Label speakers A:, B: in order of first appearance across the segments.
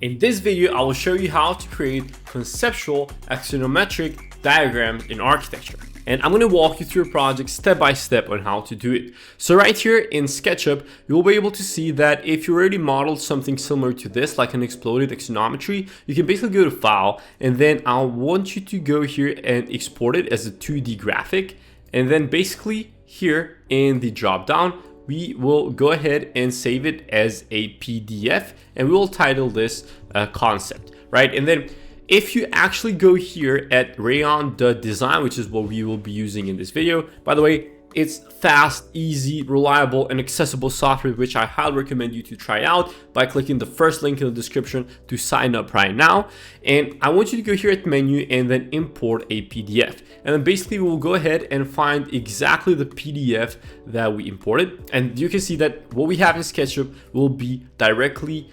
A: In this video, I will show you how to create conceptual axonometric diagrams in architecture. And I'm going to walk you through a project step by step on how to do it. So right here in SketchUp, you'll be able to see that if you already modeled something similar to this, like an exploded axonometry, you can basically go to File, and then I'll want you to go here and export it as a 2D graphic. And then basically here in the drop down, we will go ahead and save it as a PDF, and we will title this concept, right? And then if you actually go here at rayon.design, which is what we will be using in this video, by the way, it's fast, easy, reliable, and accessible software, which I highly recommend you to try out by clicking the first link in the description to sign up right now. And I want you to go here at menu and then import a PDF. And then basically we will go ahead and find exactly the PDF that we imported. And you can see that what we have in SketchUp will be directly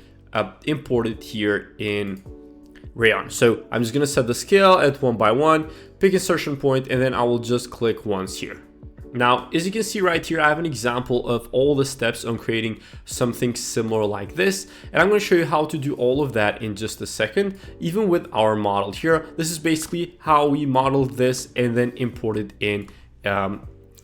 A: imported here in Rayon. So I'm just gonna set the scale at 1 by 1, pick insertion point, and then I will just click once here. Now, as you can see right here, I have an example of all the steps on creating something similar like this. And I'm going to show you how to do all of that in just a second, even with our model here. This is basically how we modeled this and then imported in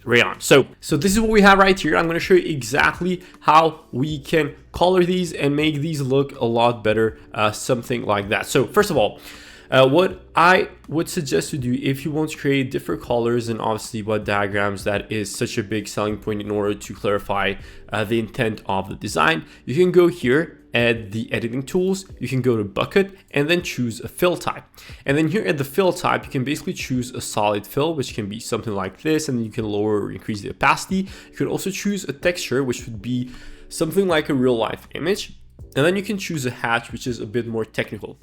A: Rayon. So this is what we have right here. I'm going to show you exactly how we can color these and make these look a lot better, something like that. So first of all, what I would suggest to do if you want to create different colors and obviously what diagrams, that is such a big selling point in order to clarify the intent of the design, you can go here at the editing tools, you can go to bucket and then choose a fill type. And then here at the fill type, you can basically choose a solid fill, which can be something like this, and then you can lower or increase the opacity. You can also choose a texture, which would be something like a real life image. And then you can choose a hatch, which is a bit more technical.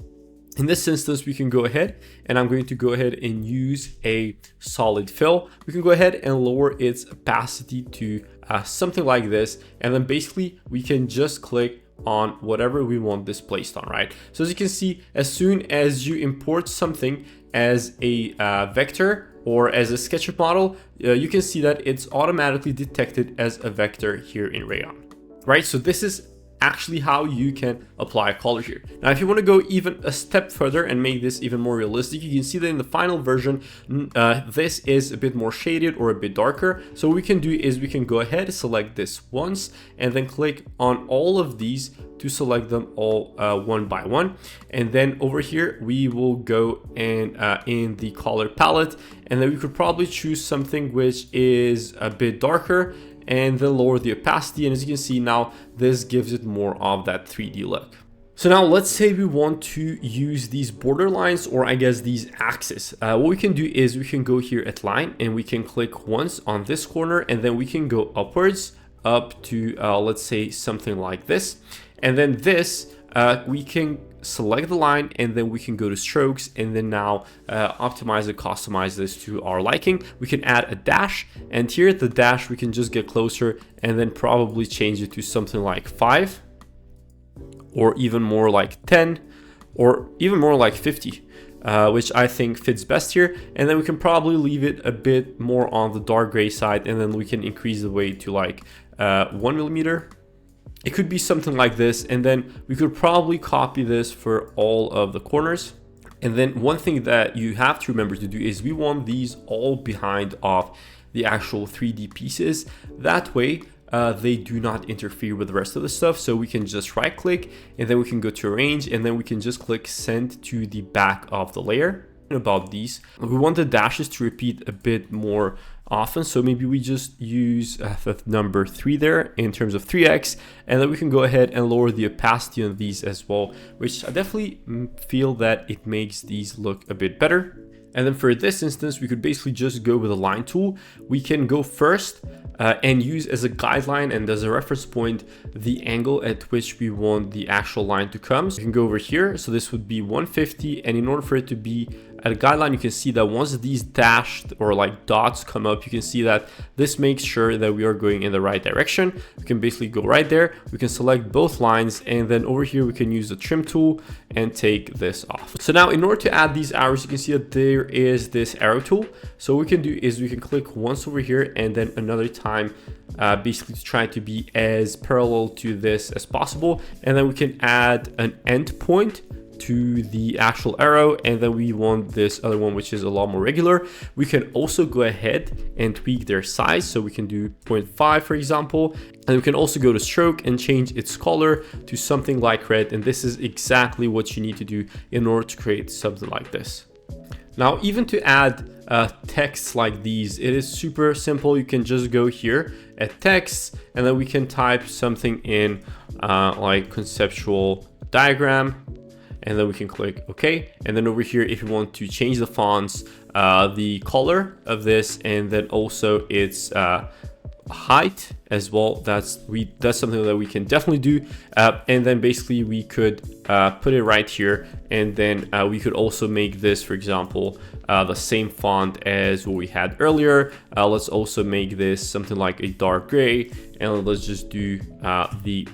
A: In this instance, we can go ahead and I'm going to go ahead and use a solid fill. We can go ahead and lower its opacity to something like this. And then basically we can just click on whatever we want this placed on, right? So as you can see, as soon as you import something as a vector or as a SketchUp model, you can see that it's automatically detected as a vector here in Rayon, right? So this is actually how you can apply color here. Now, if you want to go even a step further and make this even more realistic, you can see that in the final version, this is a bit more shaded or a bit darker. So what we can do is we can go ahead, select this once, and then click on all of these to select them all one by one. And then over here, we will go and in the color palette, and then we could probably choose something which is a bit darker, and then lower the opacity. And as you can see now, this gives it more of that 3D look. So now let's say we want to use these border lines, or I guess these axes. What we can do is we can go here at line and we can click once on this corner, and then we can go upwards up to let's say something like this. And then this, we can select the line, and then we can go to strokes, and then now optimize and customize this to our liking. We can add a dash, and here at the dash we can just get closer and then probably change it to something like 5, or even more like 10, or even more like 50, which I think fits best here. And then we can probably leave it a bit more on the dark gray side, and then we can increase the weight to like 1 millimeter. It could be something like this, and then we could probably copy this for all of the corners. And then one thing that you have to remember to do is we want these all behind of the actual 3D pieces. That way they do not interfere with the rest of the stuff. So we can just right click, and then we can go to arrange, and then we can just click send to the back of the layer. About these, we want the dashes to repeat a bit more often, so maybe we just use the number 3 there in terms of 3x, and then we can go ahead and lower the opacity on these as well, which I definitely feel that it makes these look a bit better. And then for this instance, we could basically just go with a line tool. We can go first and use as a guideline and as a reference point the angle at which we want the actual line to come. So we can go over here. So this would be 150, and in order for it to be at a guideline, you can see that once these dashed or like dots come up, you can see that this makes sure that we are going in the right direction. We can basically go right there. We can select both lines, and then over here we can use the trim tool and take this off. So now in order to add these arrows, you can see that there is this arrow tool. So what we can do is we can click once over here and then another time, basically to try to be as parallel to this as possible. And then we can add an end point to the actual arrow, and then we want this other one which is a lot more regular. We can also go ahead and tweak their size, so we can do 0.5 for example, and we can also go to stroke and change its color to something like red, and this is exactly what you need to do in order to create something like this. Now, even to add texts like these, it is super simple. You can just go here at text, and then we can type something in like conceptual diagram, and then we can click OK. And then over here, if you want to change the fonts, the color of this, and then also its height as well, that's something that we can definitely do. And then basically we could put it right here, and then we could also make this, for example, the same font as what we had earlier. Let's also make this something like a dark gray, and let's just do the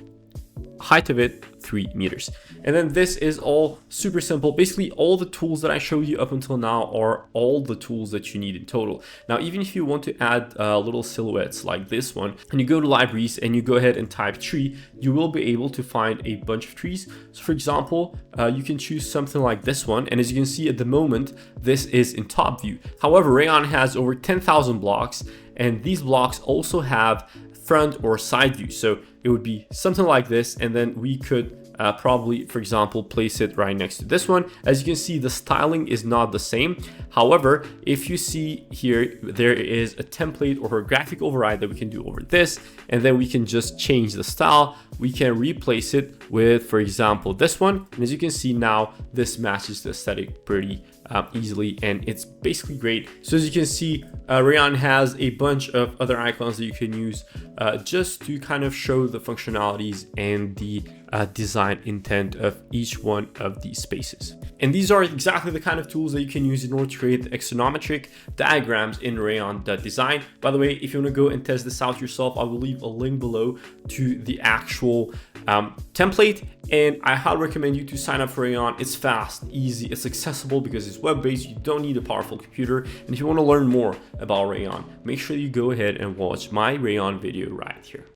A: height of it 3 meters. And then this is all super simple. Basically all the tools that I showed you up until now are all the tools that you need in total. Now, even if you want to add little silhouettes like this one, and you go to libraries and you go ahead and type tree, you will be able to find a bunch of trees. So for example, you can choose something like this one, and as you can see at the moment, this is in top view. However, Rayon has over 10,000 blocks, and these blocks also have front or side view. So it would be something like this, and then we could probably, for example, place it right next to this one. As you can see, the styling is not the same. However, if you see here, there is a template or a graphic override that we can do over this, and then we can just change the style. We can replace it with, for example, this one. And as you can see now, this matches the aesthetic pretty easily, and it's basically great. So as you can see, Rayon has a bunch of other icons that you can use just to kind of show the functionalities and the design intent of each one of these spaces. And these are exactly the kind of tools that you can use in order to create axonometric diagrams in Rayon.design. By the way, if you want to go and test this out yourself, I will leave a link below to the actual template, and I highly recommend you to sign up for Rayon. It's fast, easy, it's accessible because it's web-based. You don't need a powerful computer. And if you want to learn more about Rayon, make sure you go ahead and watch my Rayon video right here.